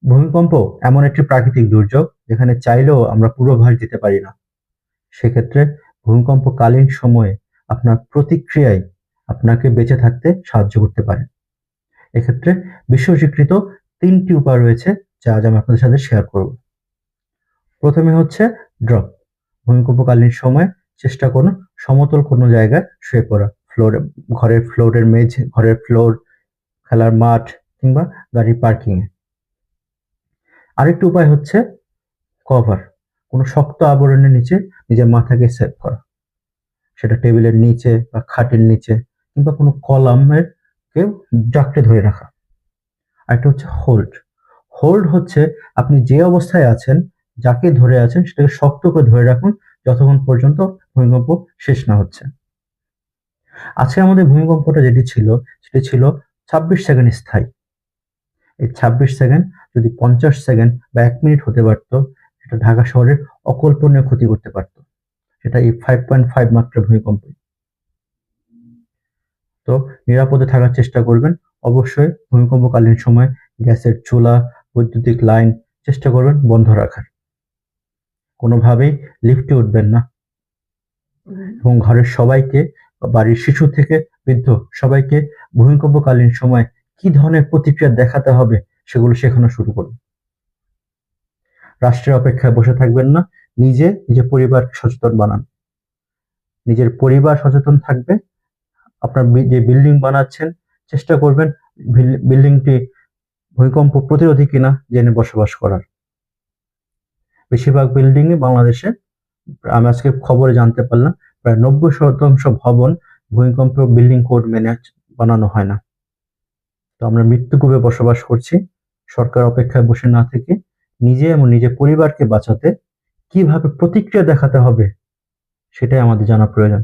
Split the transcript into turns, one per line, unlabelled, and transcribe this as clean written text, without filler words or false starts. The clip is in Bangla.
ভূমিকম্প এমন একটি প্রাকৃতিক দুর্যোগ যেখানে চাইলেও আমরা পূর্বাভাস দিতে পারি না। সেক্ষেত্রে ভূমিকম্পকালীন সময়ে আপনার প্রতিক্রিয়াই আপনাকে বেঁচে থাকতে সাহায্য করতে পারে। এক্ষেত্রে বিশ্ব স্বীকৃত ৩টি উপায় রয়েছে যা আজ আমি আপনাদের সাথে শেয়ার করব। প্রথমে হচ্ছে ড্রপ। ভূমিকম্পকালীন সময় চেষ্টা করুন সমতল কোনো জায়গায় শুয়ে পড়া। ঘরের ফ্লোরের মেঝ, ঘরের ফ্লোর, খেলার মাঠ কিংবা গাড়ির পার্কিং এ। আরেকটি উপায় হচ্ছে কভার। কোনো শক্ত আবরণের নিচে নিজের মাথাকে সেভ করা। সেটা টেবিলের নিচে বা খাটের নিচে কিংবা কোনো কলামের কেউ জাকটে ধরে রাখা। আরেকটা হচ্ছে হোল্ড। হোল্ড হচ্ছে আপনি যে অবস্থায় আছেন, যাকে ধরে আছেন সেটাকে শক্ত করে ধরে রাখুন যতক্ষণ পর্যন্ত ভূমিকম্প শেষ না হচ্ছে। আজকে আমাদের ভূমিকম্পটা যেটি ছিল সেটি ছিল ২৬ সেকেন্ড স্থায়ী। এই ২৬ সেকেন্ড যদি ৫০ সেকেন্ড বা ১ মিনিট হতে পারত, সেটা ঢাকা শহরের অকল্পনীয় ক্ষতি করতে পারত। সেটা এই 5.5 মাত্রার ভূমিকম্প। তো নিরাপদে থাকার চেষ্টা করবেন। অবশ্যই ভূমিকম্পকালীন সময় গ্যাসের চুলা, বৈদ্যুতিক লাইন চেষ্টা করবেন বন্ধ রাখার। কোনোভাবেই লিফটে উঠবেন না এবং ঘরের সবাইকে, বাড়ির শিশু থেকে বৃদ্ধ সবাইকে ভূমিকম্পকালীন সময় কি ধরনের প্রতিক্রিয়া দেখাতে হবে সেগুলো শেখানো শুরু করুন। রাষ্ট্রের অপেক্ষায় বসে থাকবেন না, নিজের পরিবারকে সচেতন বানান। নিজের পরিবার সচেতন থাকবে। আপনার যে বিল্ডিং বানাচ্ছেন চেষ্টা করবেন বিল্ডিংটি ভূমিকম্প প্রতিরোধী কিনা জেনে বসবাস করার। বেশিরভাগ বিল্ডিং এ বাংলাদেশে, আমি আজকে খবরে জানতে পারলাম, প্রায় ৯০% ভবন ভূমিকম্প বিল্ডিং কোড মেনে বানানো হয় না। তো আমরা মৃত্যুকূপে বসবাস করছি। সরকার অপেক্ষায় বসে না থেকে নিজে এবং নিজের পরিবারকে বাঁচাতে কিভাবে প্রতিক্রিয়া দেখাতে হবে সেটাই আমাদের জানা প্রয়োজন।